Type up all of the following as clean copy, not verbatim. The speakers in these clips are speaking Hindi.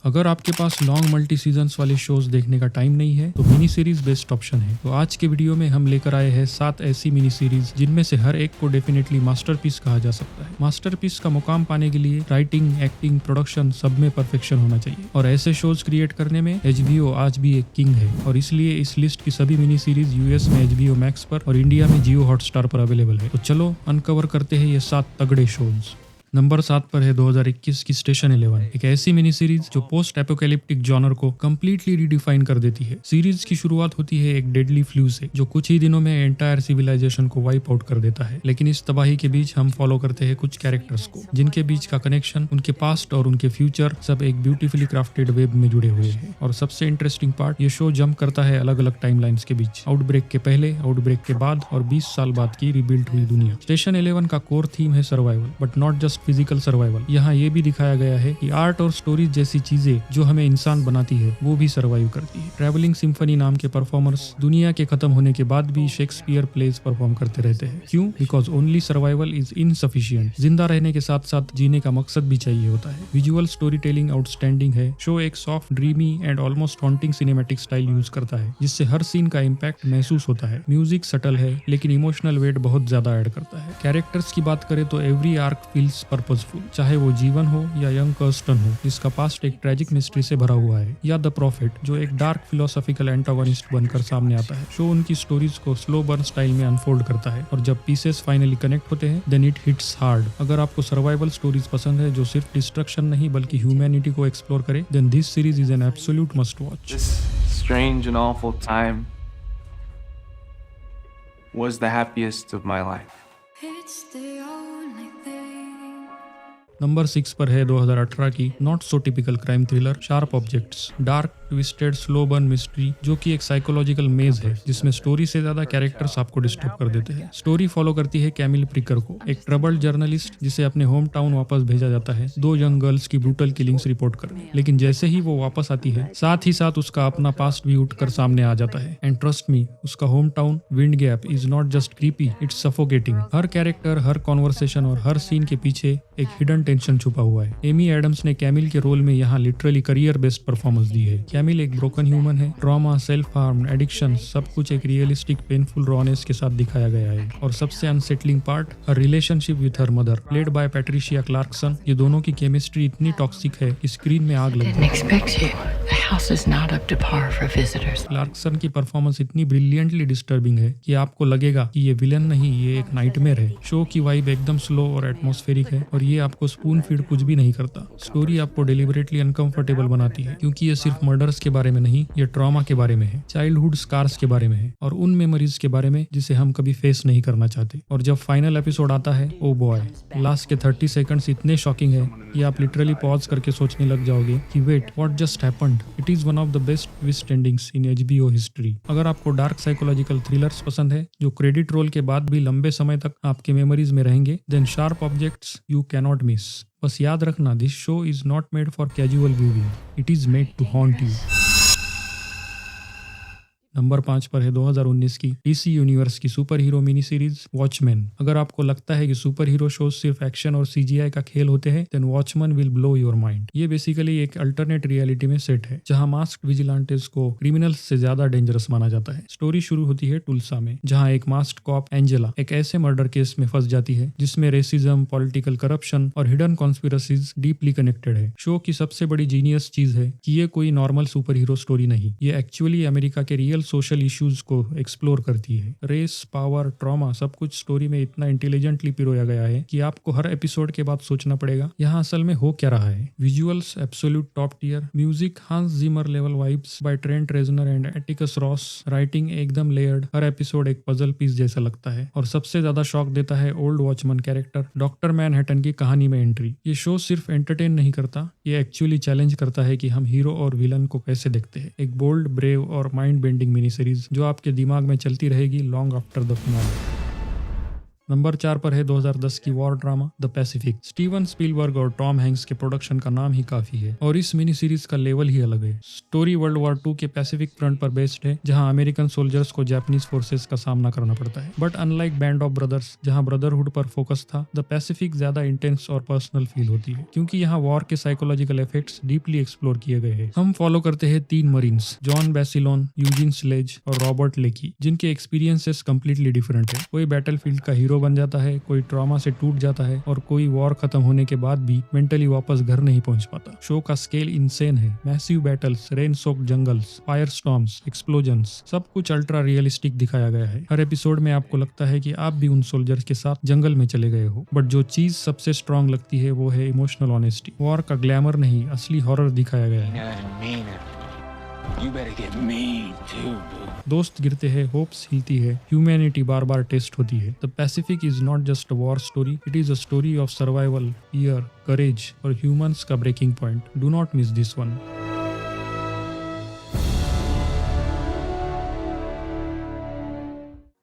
अगर आपके पास लॉन्ग मल्टी सीजन्स वाले शोज देखने का टाइम नहीं है तो मिनी सीरीज बेस्ट ऑप्शन है। तो आज के वीडियो में हम लेकर आए हैं 7 ऐसी मिनी सीरीज जिनमें से हर एक को डेफिनेटली मास्टरपीस कहा जा सकता है। मास्टरपीस का मुकाम पाने के लिए राइटिंग, एक्टिंग, प्रोडक्शन सब में परफेक्शन होना चाहिए और ऐसे शोज क्रिएट करने में HBO आज भी एक किंग है और इसलिए इस लिस्ट की सभी मिनी सीरीज यूएस में HBO मैक्स पर और इंडिया में जियो हॉटस्टार पर अवेलेबल है। तो चलो अनकवर करते हैं ये 7 तगड़े शोज। नंबर 7 पर है 2021 की स्टेशन 11, एक ऐसी मिनी सीरीज जो पोस्ट एपोकैलिप्टिक जॉनर को कंप्लीटली रीडिफाइन कर देती है। सीरीज की शुरुआत होती है एक डेडली फ्लू से जो कुछ ही दिनों में एंटायर सिविलाइजेशन को वाइप आउट कर देता है। लेकिन इस तबाही के बीच हम फॉलो करते हैं कुछ कैरेक्टर्स को जिनके बीच का कनेक्शन, उनके पास्ट और उनके फ्यूचर सब एक ब्यूटीफुली क्राफ्टेड वेब में जुड़े हुए हैं। और सबसे इंटरेस्टिंग पार्ट, ये शो जंप करता है अलग अलग टाइमलाइंस के बीच, आउटब्रेक के पहले, आउटब्रेक के बाद और 20 साल बाद की रिबिल्ड हुई दुनिया। स्टेशन 11 का कोर थीम है survival, but not just physical survival. यहाँ ये भी दिखाया गया है कि आर्ट और स्टोरीज जैसी चीजें जो हमें इंसान बनाती है वो भी सर्वाइव करती है। ट्रैवलिंग सिम्फनी नाम के परफॉर्मर्स दुनिया के खत्म होने के बाद भी शेक्सपियर प्लेज परफॉर्म करते रहते हैं। क्यों? Because only survival is insufficient. जिंदा रहने के साथ साथ जीने का मकसद भी चाहिए होता है। विजुअल स्टोरी टेलिंग आउटस्टैंडिंग है। शो एक soft, dreamy and almost haunting cinematic style use करता है जिससे हर सीन का इम्पैक्ट महसूस होता है। म्यूजिक सटल है लेकिन इमोशनल वेट बहुत ज्यादा ऐड करता है। कैरेक्टर्स की बात करें तो एवरी आर्क फील्स पर्पसफुल, चाहे वो जीवन हो या यंग कर्स्टन हो जिसका पास्ट एक ट्रेजिक मिस्ट्री से भरा हुआ है, या द प्रॉफिट जो एक डार्क फिलोसॉफिकल एंटागोनिस्ट बनकर सामने आता है। शो उनकी स्टोरीज को स्लो बर्न स्टाइल में अनफोल्ड करता है और जब पीसेस फाइनली कनेक्ट होते हैं देन इट हिट्स हार्ड। अगर आपको सर्वाइवल स्टोरीज पसंद है जो सिर्फ डिस्ट्रक्शन नहीं बल्कि ह्यूमैनिटी को एक्सप्लोर करे then this series is an absolute must watch. This strange and awful time was the happiest of my life. It's the only thing. Number 6 पर है 2018 की not so typical crime thriller sharp objects. Dark, twisted, slow burn mystery जो कि एक साइकोलॉजिकल मेज है जिसमें स्टोरी से ज्यादा कैरेक्टर्स आपको डिस्टर्ब कर देते हैं। स्टोरी फॉलो करती है कैमिल प्रिकर को, एक ट्रबल्ड जर्नलिस्ट जिसे अपने होम टाउन वापस भेजा जाता है 2 यंग गर्ल्स की ब्रूटल किलिंग्स रिपोर्ट करने। लेकिन जैसे ही वो वापस आती है साथ ही साथ उसका अपना पास्ट भी उठकर सामने आ जाता है। एंड ट्रस्ट मी, उसका home town wind gap is not just creepy, it's suffocating. Her character, her conversation और हर सीन के पीछे एक हिडन टेंशन छुपा हुआ है। एमी एडम्स ने कैमिल के रोल में यहाँ लिटरली करियर बेस्ट परफॉर्मेंस दी है। कैमिल एक ब्रोकन ह्यूमन है। ट्रॉमा, सेल्फ हार्म, एडिक्शन सब कुछ एक रियलिस्टिक पेनफुल रॉनेस के साथ दिखाया गया है। और सबसे unsettling part, her relationship with her mother played by Patricia Clarkson. ये दोनों की केमिस्ट्री इतनी टॉक्सिक है कि स्क्रीन में आग लगती Didn't है। expect you. The house is not up to par for visitors. Clarkson की परफॉर्मेंस इतनी ब्रिलियंटली डिस्टर्बिंग है कि आपको लगेगा कि ये विलन नहीं, ये एक नाइटमेयर है। शो की वाइब एकदम स्लो और एटमॉस्फेरिक है और ये आपको स्पून फीड कुछ भी नहीं करता। स्टोरी आपको डेलिबरेटली अनकंफर्टेबल बनाती है क्योंकि ये सिर्फ मर्डर्स के बारे में नहीं, ये ट्रॉमा के बारे में है, चाइल्डहुड स्कार्स के बारे में है और उन मेमोरीज के बारे में जिसे हम कभी फेस नहीं करना चाहते। और जब फाइनल एपिसोड आता है, ओ बॉय, लास्ट के 30 सेकंड्स इतने शॉकिंग है कि आप लिटरली पॉज करके सोचने लग जाओगे कि wait, what just happened. It is one of the best twist endings in HBO history. अगर आपको डार्क साइकोलॉजिकल थ्रिलर्स पसंद है जो क्रेडिट रोल के बाद भी लंबे समय तक आपके मेमोरीज में रहेंगे then Sharp Objects you cannot miss. बस याद रखना, this show is not made for casual viewing, it is made to haunt you. Number 5 पर है 2019 की DC यूनिवर्स की super hero mini series Watchmen. अगर आपको लगता है कि सुपर हीरो शोज सिर्फ एक्शन और CGI का खेल होते हैं then Watchmen will blow your mind. ये बेसिकली एक अल्टरनेट रियलिटी में सेट है जहां मास्क्ड विजिलेंटेस को क्रिमिनल्स से ज्यादा डेंजरस माना जाता है। स्टोरी शुरू होती है टुल्सा में जहां एक मास्क्ड कॉप एंजेला एक ऐसे मर्डर केस में फंस जाती है जिसमें रेसिज्म, पॉलिटिकल करप्शन और हिडन कॉन्स्पिरेसीज डीपली कनेक्टेड है। शो की सबसे बड़ी जीनियस चीज है कि ये कोई नॉर्मल सुपर हीरो स्टोरी नहीं, ये एक्चुअली अमेरिका के रियल सोशल इश्यूज को एक्सप्लोर करती है। रेस, पावर, ट्रॉमा सब कुछ स्टोरी में इतना इंटेलिजेंटली पिरोया गया है कि आपको हर एपिसोड के बाद सोचना पड़ेगा यहाँ असल में हो क्या रहा है। Visuals absolute top tier, music Hans Zimmer level vibes by Trent Reznor and Atticus Ross, writing एकदम लेयर्ड, हर एपिसोड एक पजल पीस जैसा लगता है। और सबसे ज्यादा शॉक देता है old Watchmen character doctor Manhattan की कहानी में एंट्री। ये शो सिर्फ एंटरटेन नहीं करता, ये एक्चुअली चैलेंज करता है कि हम हीरो और विलन को कैसे देखते हैं। एक बोल्ड, ब्रेव और माइंड बेंडिंग मिनी सीरीज जो आपके दिमाग में चलती रहेगी long after the finale. Number 4 पर है 2010 की war drama the Pacific. Steven Spielberg और टॉम हैंक्स के प्रोडक्शन का नाम ही काफी है और इस मिनी सीरीज का लेवल ही अलग है। स्टोरी वर्ल्ड वॉर 2 के पैसिफिक फ्रंट पर बेस्ड है, जहां अमेरिकन सोल्जर्स को जापानीज फोर्सेस का सामना करना पड़ता है। But unlike band of brothers जहां ब्रदरहुड पर फोकस था, द पैसिफिक ज्यादा इंटेंस और पर्सनल फील होती है, क्योंकि यहाँ वॉर के साइकोलॉजिकल इफेक्ट्स डीपली एक्सप्लोर किए गए हैं। हम फॉलो करते हैं 3 मरीन्स, जॉन बैसिलोन, यूजिन स्लेज और रॉबर्ट लेकी, जिनके एक्सपीरियंसेस कंप्लीटली डिफरेंट है। कोई बैटलफील्ड का हीरो बन जाता है, कोई ट्रॉमा से टूट जाता है और कोई वॉर खत्म होने के बाद भी मेंटली वापस घर नहीं पहुंच पाता। शो का स्केल इंसेन है। Massive battles, rain soaked jungles, fire storms, explosions, सब कुछ अल्ट्रा रियलिस्टिक दिखाया गया है। हर एपिसोड में आपको लगता है कि आप भी उन सोल्जर्स के साथ जंगल में चले गए हो। बट जो चीज सबसे स्ट्रांग लगती है वो है इमोशनल ऑनेस्टी। वॉर का ग्लैमर नहीं, असली हॉरर दिखाया गया है। You better get mean too, boo. दोस्त गिरते हैं, होप्स हिलती है, ह्यूमैनिटी बार बार टेस्ट होती है। The Pacific is not just a war story, it is a story of survival, fear, courage और ह्यूमंस का breaking point. Do not miss this one.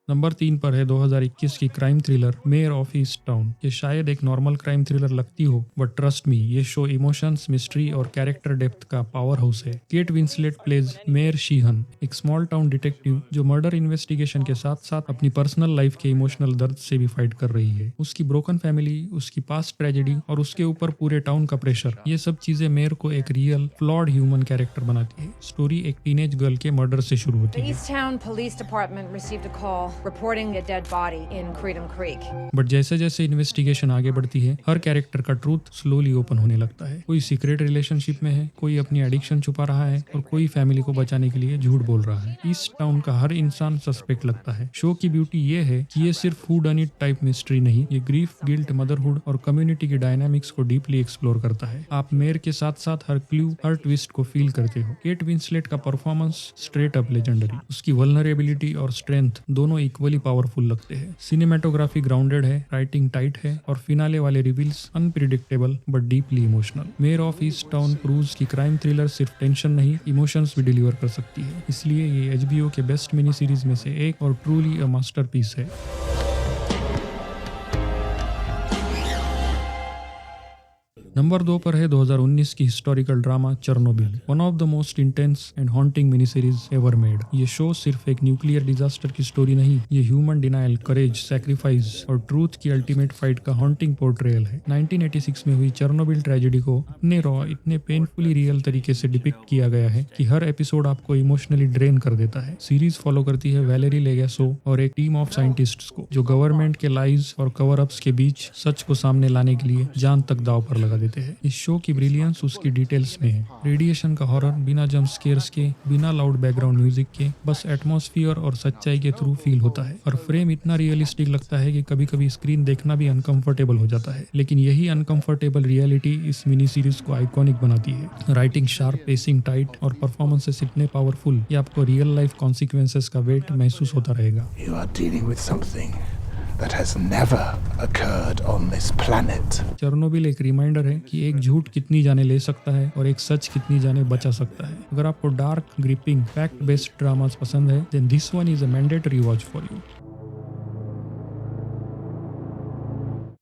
Number 3 पर है 2021 की crime thriller Mare of Easttown. ये शायद एक नॉर्मल क्राइम थ्रिलर लगती हो, बट ट्रस्ट मी, ये शो इमोशंस, मिस्ट्री और कैरेक्टर डेप्थ का पावर हाउस है। केट विंसलेट प्लेज मेयर शीहन, एक स्मॉल टाउन डिटेक्टिव जो मर्डर इन्वेस्टिगेशन के साथ साथ अपनी पर्सनल लाइफ के इमोशनल दर्द से भी फाइट कर रही है। उसकी ब्रोकन फैमिली, उसकी पास्ट ट्रेजेडी और उसके ऊपर पूरे टाउन का प्रेशर, ये सब चीजें मेयर को एक रियल फ्लॉड ह्यूमन कैरेक्टर बनाती है। स्टोरी एक टीनेज गर्ल के मर्डर से शुरू होती The है, East Town Police Department received a call reporting a dead body in Freedom Creek. But जैसे जैसे इन्वेस्टिगेशन आगे बढ़ती है, हर कैरेक्टर का ट्रूथ स्लोली ओपन होने लगता है। कोई सीक्रेट रिलेशनशिप में है, कोई अपनी एडिक्शन छुपा रहा है और कोई फैमिली को बचाने के लिए झूठ बोल रहा है। ईस्ट टाउन का हर इंसान सस्पेक्ट लगता है। शो की ब्यूटी ये है कि ये सिर्फ हू डन इट टाइप मिस्ट्री नहीं, ये ग्रीफ, गिल्ट, मदरहुड और कम्युनिटी की डायनामिक्स को डीपली एक्सप्लोर करता है। आप मेयर के साथ साथ हर क्लू, हर ट्विस्ट को फील करते हो। केट विंसलेट का परफॉर्मेंस स्ट्रेट अप लेजेंडरी। उसकी वल्नरेबिलिटी और स्ट्रेंथ दोनों इक्वली पावरफुल लगते हैं। सिनेमेटोग्राफी ग्राउंडेड है, राइटिंग टाइट है और फिनाले वाले reveals unpredictable but deeply emotional. Mayor of east town proves की क्राइम थ्रिलर सिर्फ टेंशन नहीं, इमोशंस भी डिलीवर कर सकती है। इसलिए ये HBO के बेस्ट मिनी सीरीज में से एक और ट्रूली अ मास्टरपीस है। नंबर 2 पर है 2019 की historical drama Chernobyl, one of the most intense and haunting mini series ever made. ये शो सिर्फ एक न्यूक्लियर डिजास्टर की स्टोरी नहीं, ये ह्यूमन डिनायल, करेज, सैक्रिफाइस और ट्रूथ की अल्टीमेट फाइट का हॉन्टिंग पोर्ट्रेयल है। 1986 में हुई चेर्नोबिल ट्रेजेडी को इतने रॉ, इतने पेनफुली रियल तरीके से डिपिक्ट किया गया है कि हर एपिसोड आपको इमोशनली ड्रेन कर देता है। सीरीज फॉलो करती है वैलेरी लेगैसो और एक टीम ऑफ साइंटिस्ट्स को, जो गवर्नमेंट के लाइज और कवर अप्स के बीच सच को सामने लाने के लिए जान तक दाव पर लगा देते हैं। इस शो की ब्रिलियंस उसकी डिटेल्स में है। रेडिएशन का हॉरर बिना जंप स्केयर्स के, बिना लाउड बैकग्राउंड म्यूजिक के, बस एटमॉस्फियर और सच्चाई के थ्रू फील होता है। और फ्रेम इतना रियलिस्टिक लगता है कि कभी कभी स्क्रीन देखना भी अनकंफर्टेबल हो जाता है। लेकिन यही अनकंफर्टेबल रियलिटी इस मिनी सीरीज को आइकॉनिक बनाती है। राइटिंग शार्प, पेसिंग टाइट और परफॉर्मेंसेस इतने पावरफुल कि आपको रियल लाइफ कॉन्सिक्वेंसेस का वेट महसूस होता रहेगा। You are dealing with something that has never occurred on this planet. Chernobyl एक रिमाइंडर है कि एक झूठ कितनी जाने ले सकता है और एक सच कितनी जाने बचा सकता है। अगर आपको dark, gripping, fact based dramas पसंद है, then this one is a mandatory watch for you.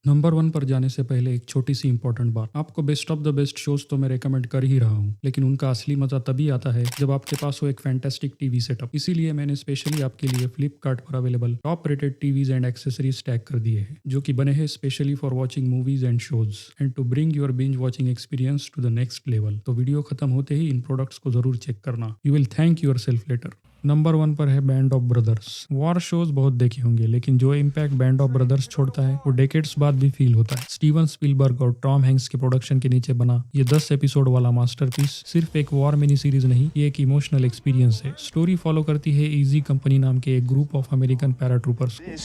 Number 1 पर जाने से पहले एक छोटी सी इंपॉर्टेंट बात। आपको best of the best shows तो मैं रेकमेंड कर ही रहा हूँ, लेकिन उनका असली मजा तभी आता है जब आपके पास हो एक फैंटास्टिक टीवी सेटअप। इसीलिए मैंने स्पेशली आपके लिए फ्लिपकार्ट पर available top rated TVs and accessories tag कर दिए हैं, जो कि बने हैं specially for watching movies and shows and to bring your binge watching experience to the next level. तो वीडियो खत्म होते ही इन प्रोडक्ट्स को जरूर चेक करना। You will thank yourself later. Number 1 पर है Band of Brothers. War shows बहुत देखे होंगे, लेकिन जो इम्पैक्ट बैंड ऑफ ब्रदर्स छोड़ता है वो डेकेड्स बाद भी फील होता है। स्टीवन स्पीलबर्ग और टॉम हैंक्स के प्रोडक्शन के नीचे बना ये 10 एपिसोड वाला मास्टरपीस सिर्फ एक वॉर मिनी सीरीज नहीं, ये एक इमोशनल एक्सपीरियंस है। स्टोरी फॉलो करती है इजी कंपनी नाम के एक ग्रुप ऑफ अमेरिकन पैराट्रूपर्स को।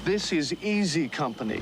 This is Easy Company.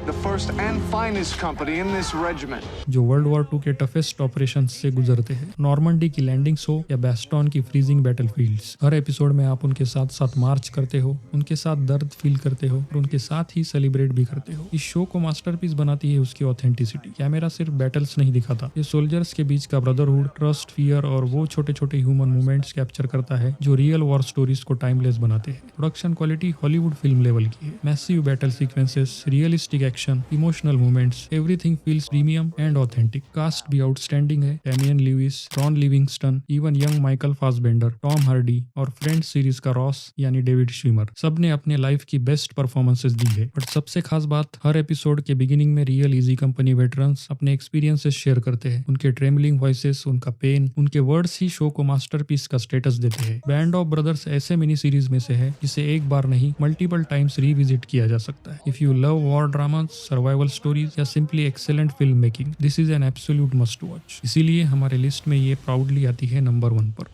the first and finest company in this regiment. जो वर्ल्ड वॉर 2 के टफेस्ट ऑपरेशन से गुजरते हैं। नॉर्मंडी की लैंडिंग्स हो या बेस्टन की फ्रीजिंग बैटलफील्ड्स, हर एपिसोड में आप उनके साथ साथ मार्च करते हो, उनके साथ दर्द फील करते हो और उनके साथ ही सेलिब्रेट भी करते हो। इस शो को मास्टरपीस बनाती है उसकी ऑथेंटिसिटी। कैमरा सिर्फ बैटल्स नहीं दिखाता, ये सोल्जर्स के बीच का ब्रदरहुड, ट्रस्ट, फियर और वो छोटे छोटे ह्यूमन मूवमेंट्स कैप्चर करता है जो रियल वॉर स्टोरीज को टाइमलेस बनाते हैं। Production quality Hollywood film level की है। Massive battle sequences, realistic action, emotional moments, everything feels premium and authentic. Cast भी आउटस्टैंडिंग है। Damian Lewis, Ron Livingston, even young Michael Fassbender, Tom Hardy और फ्रेंड्स सीरीज का रॉस यानी डेविड श्विमर, सबने अपने लाइफ की बेस्ट परफॉर्मेंसेस दी है। बट सबसे खास बात, हर एपिसोड के बिगिनिंग में रियल इजी कंपनी वेटरन्स अपने एक्सपीरियंसेस शेयर करते हैं। उनके ट्रेमलिंग वॉइसेस, उनका पेन, उनके वर्ड्स ही शो को मास्टरपीस का स्टेटस देते हैं। बैंड ऑफ ब्रदर्स ऐसे मिनी सीरीज में से है जिसे एक बार नहीं मल्टीपल टाइम्स रिविजिट किया जा सकता है। If you love war dramas, survival stories या simply excellent film making, this is an absolute must watch. इसीलिए हमारे लिस्ट में ये प्राउडली आती है नंबर 1 पर।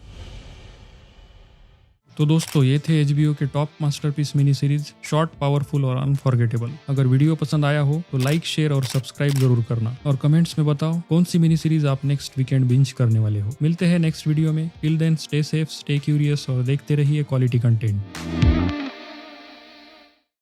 तो दोस्तों, ये थे HBO के top masterpiece mini series, short, powerful और अनफॉरगेटेबल। अगर वीडियो पसंद आया हो तो लाइक, शेयर और सब्सक्राइब जरूर करना और कमेंट्स में बताओ कौन सी मिनी सीरीज आप नेक्स्ट वीकेंड बिंज करने वाले हो। मिलते हैं नेक्स्ट वीडियो में। Till then stay safe, stay curious और देखते रहिए क्वालिटी कंटेंट।